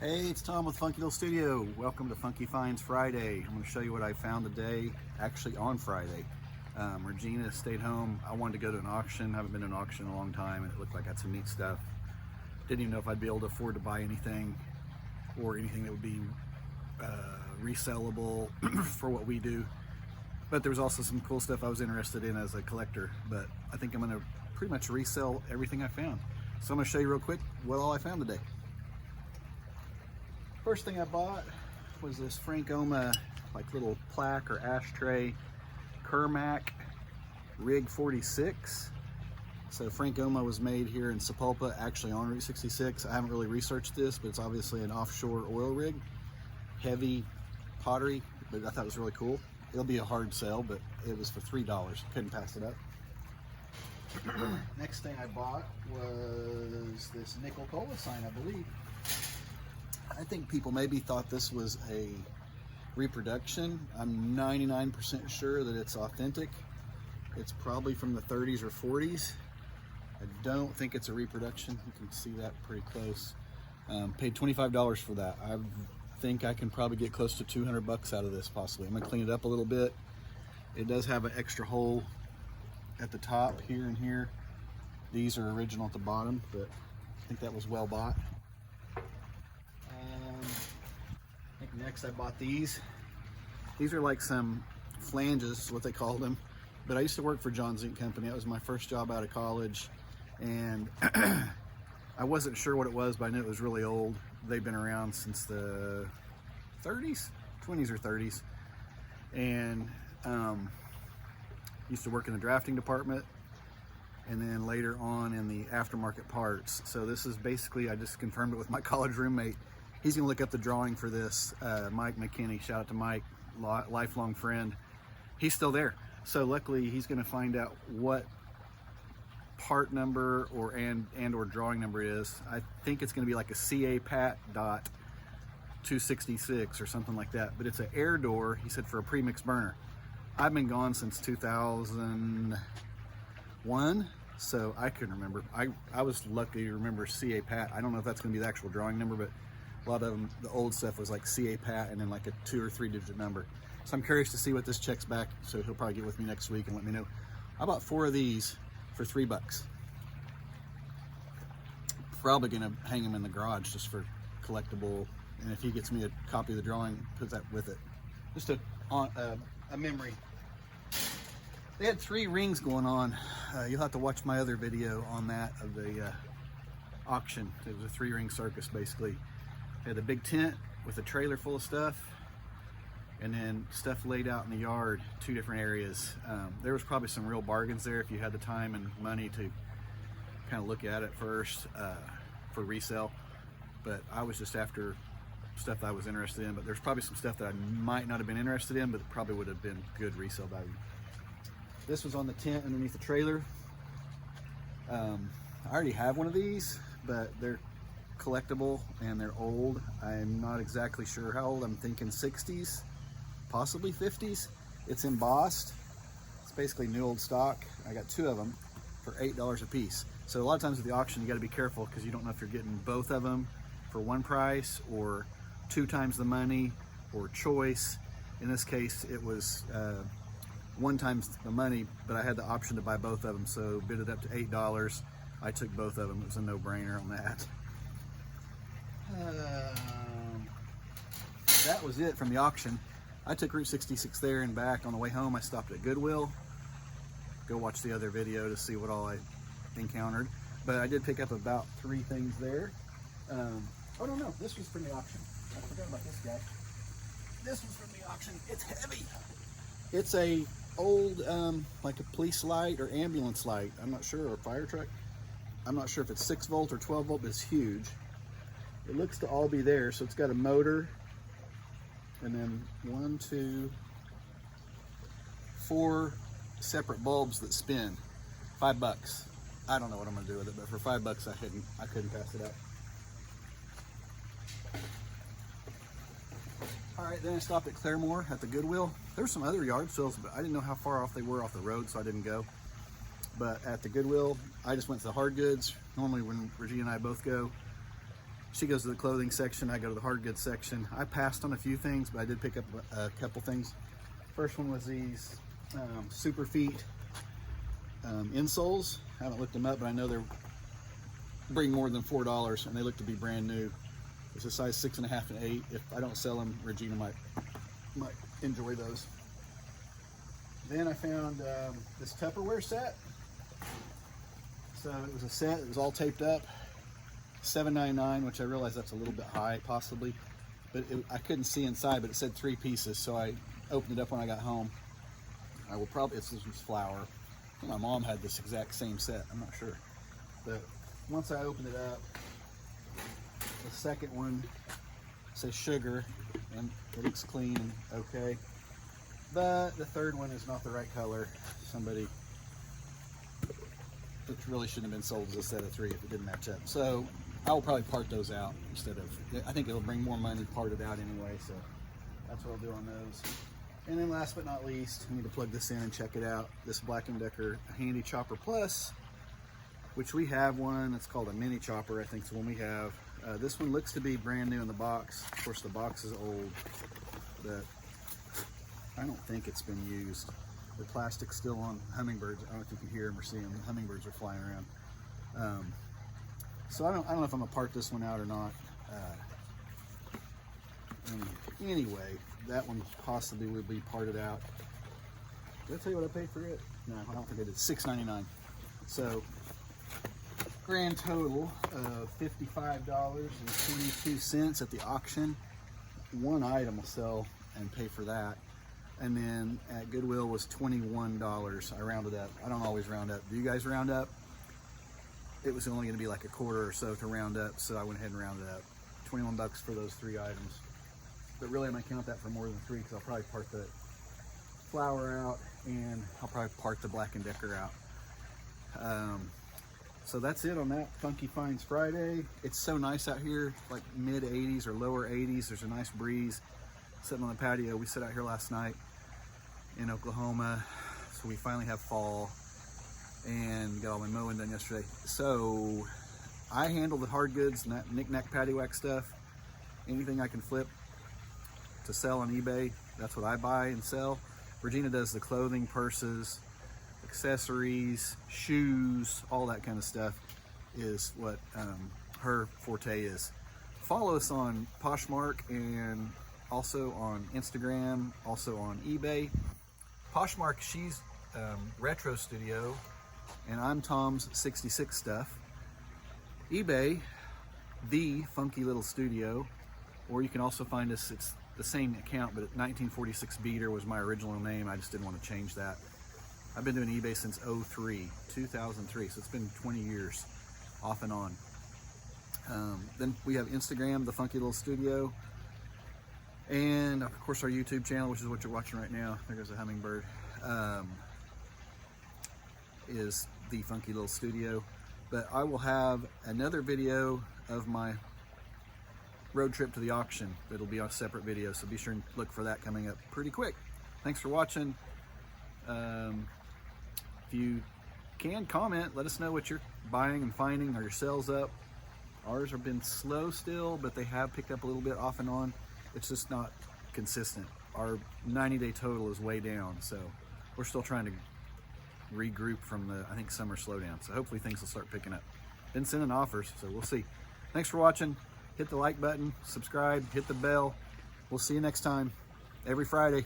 Hey, it's Tom with Funky Little Studio. Welcome to Funky Finds Friday. I'm going to show you what I found today, actually on Friday. Regina stayed home. I wanted to go to an auction. I haven't been to an auction in a long time, and it looked like I had some neat stuff. Didn't even know if I'd be able to afford to buy anything or anything that would be resellable for what we do. But there was also some cool stuff I was interested in as a collector. But I think I'm going to pretty much resell everything I found. So I'm going to show you real quick what all I found today. First thing I bought was this Frank Oma like little plaque or ashtray Kermac Rig 46. So Frank Oma was made here in Sapulpa, actually on Route 66. I haven't really researched this, but it's obviously an offshore oil rig. Heavy pottery, but I thought it was really cool. It'll be a hard sell, but it was for $3. Couldn't pass it up. Next thing I bought was this Nickel Cola sign, I believe. I think people maybe thought this was a reproduction. I'm 99% sure that it's authentic. It's probably from the 30s or 40s. I don't think it's a reproduction. You can see that pretty close. Paid $25 for that. I think I can probably get close to 200 bucks out of this possibly. I'm gonna clean it up a little bit. It does have an extra hole at the top here and here. These are original at the bottom, but I think that was well bought. I think next I bought these. These are like some flanges, what they call them. But I used to work for John Zink Company. That was my first job out of college. And I wasn't sure what it was, but I knew it was really old. They've been around since the 30s, 20s or 30s. And used to work in the drafting department. And then later on in the aftermarket parts. So this is basically, I just confirmed it with my college roommate. He's gonna look up the drawing for this, Mike McKinney. Shout out to Mike, lifelong friend. He's still there. So luckily he's gonna find out what part number or or drawing number it is. I think it's gonna be like a CA Pat dot 266 or something like that. But it's an air door, he said, for a premix burner. I've been gone since 2001. So I couldn't remember. I was lucky to remember CA Pat. I don't know if that's gonna be the actual drawing number, but a lot of them, the old stuff was like CA Pat and then like a 2 or 3 digit number. So I'm curious to see what this checks back. So he'll probably get with me next week and let me know. I bought 4 of these for $3. Probably gonna hang them in the garage just for collectible. And if he gets me a copy of the drawing, put that with it. Just a memory. They had 3 rings going on. You'll have to watch my other video on that of the auction. It was a 3-ring circus basically. They had a big tent with a trailer full of stuff, and then stuff laid out in the yard, 2 different areas. There was probably some real bargains there if you had the time and money to kind of look at it first for resale. But I was just after stuff that I was interested in, but there's probably some stuff that I might not have been interested in, but it probably would have been good resale value. This was on the tent underneath the trailer. I already have one of these, but they're collectible and they're old. I'm not exactly sure how old. I'm thinking 60s, possibly 50s. It's embossed. It's basically new old stock. I got 2 of them for $8 a piece. So a lot of times at the auction you got to be careful because you don't know if you're getting both of them for one price or 2 times the money or choice. In this case it was 1 times the money, but I had the option to buy both of them, so bid it up to $8. I took both of them. It was a no-brainer on that. That was it from the auction. I took Route 66 there and back. On the way home I stopped at Goodwill. Go watch the other video to see what all I encountered. But I did pick up about 3 things there. Oh no, this was from the auction. I forgot about this guy. This was from the auction. It's heavy. It's a old like a police light or ambulance light. I'm not sure, or a fire truck. I'm not sure if it's 6 volt or 12 volt, but it's huge. It looks to all be there. So it's got a motor and then 1, 2, 4 separate bulbs that spin. $5. I don't know what I'm gonna do with it, but for $5 I couldn't pass it up. All right, then I stopped at Claremore at the Goodwill. There were some other yard sales, but I didn't know how far off they were off the road, so I didn't go. But at the Goodwill, I just went to the hard goods. Normally when Regina and I both go, She goes to the clothing section, I go to the hard goods section. I passed on a few things, but I did pick up a couple things. First one was these Super Feet insoles. I haven't looked them up, but I know they're bring more than $4, and they look to be brand new. It's a size 6.5 and 8. If I don't sell them, Regina might enjoy those. Then I found this Tupperware set. So it was a set, it was all taped up, $7.99, which I realize that's a little bit high possibly, but I couldn't see inside, but it said 3 pieces, so I opened it up when I got home. I will probably, this was flour. My mom had this exact same set, I'm not sure. But once I opened it up, the second one says sugar, and it looks clean and okay. But the third one is not the right color. It really shouldn't have been sold as a set of 3 if it didn't match up. So I will probably part those out instead of, I think it'll bring more money parted out anyway, so that's what I'll do on those. And then last but not least, I need to plug this in and check it out. This Black & Decker Handy Chopper Plus, which we have one. It's called a mini chopper, I think is the one we have. This one looks to be brand new in the box. Of course, the box is old, but I don't think it's been used. The plastic's still on hummingbirds. I don't know if you can hear them or see them. The hummingbirds are flying around. So I don't know if I'm gonna part this one out or not. Anyway, that one possibly will be parted out. Did I tell you what I paid for it? No, I don't think I did. $6.99. So grand total of $55.22 at the auction. One item will sell and pay for that. And then at Goodwill was $21. I rounded up. I don't always round up. Do you guys round up? It was only going to be like a quarter or so to round up, so I went ahead and rounded up. 21 bucks for those 3 items. But really, I'm going to count that for more than 3 because I'll probably part the flour out and I'll probably part the Black & Decker out. So that's it on that Funky Finds Friday. It's so nice out here, like mid 80s or lower 80s. There's a nice breeze. Sitting on the patio. We sat out here last night in Oklahoma, so we finally have fall and got all my mowing done yesterday. So I handle the hard goods, knick-knack paddywhack stuff, anything I can flip to sell on eBay. That's what I buy and sell. Regina does the clothing, purses, accessories, shoes, all that kind of stuff is what her forte is. Follow us on Poshmark and also on Instagram, also on eBay. Poshmark, she's Retro Studio, and I'm Tom's 66 Stuff. eBay, The Funky Little Studio, or you can also find us, it's the same account, but 1946 Beater was my original name. I just didn't want to change that. I've been doing eBay since 2003, so it's been 20 years off and on. Then we have Instagram, The Funky Little Studio, and of course our YouTube channel, which is what you're watching right now. There goes a hummingbird. Is The Funky Little Studio. But I will have another video of my road trip to the auction. It'll be a separate video, so be sure and look for that coming up pretty quick. Thanks for watching. If you can, comment, let us know what you're buying and finding. Are your sales up? Ours have been slow still, but they have picked up a little bit off and on. It's just not consistent. Our 90-day total is way down, so we're still trying to regroup from the, I think, summer slowdown. So hopefully things will start picking up. Been sending offers, so we'll see. Thanks for watching. Hit the like button, subscribe, hit the bell. We'll see you next time, every Friday.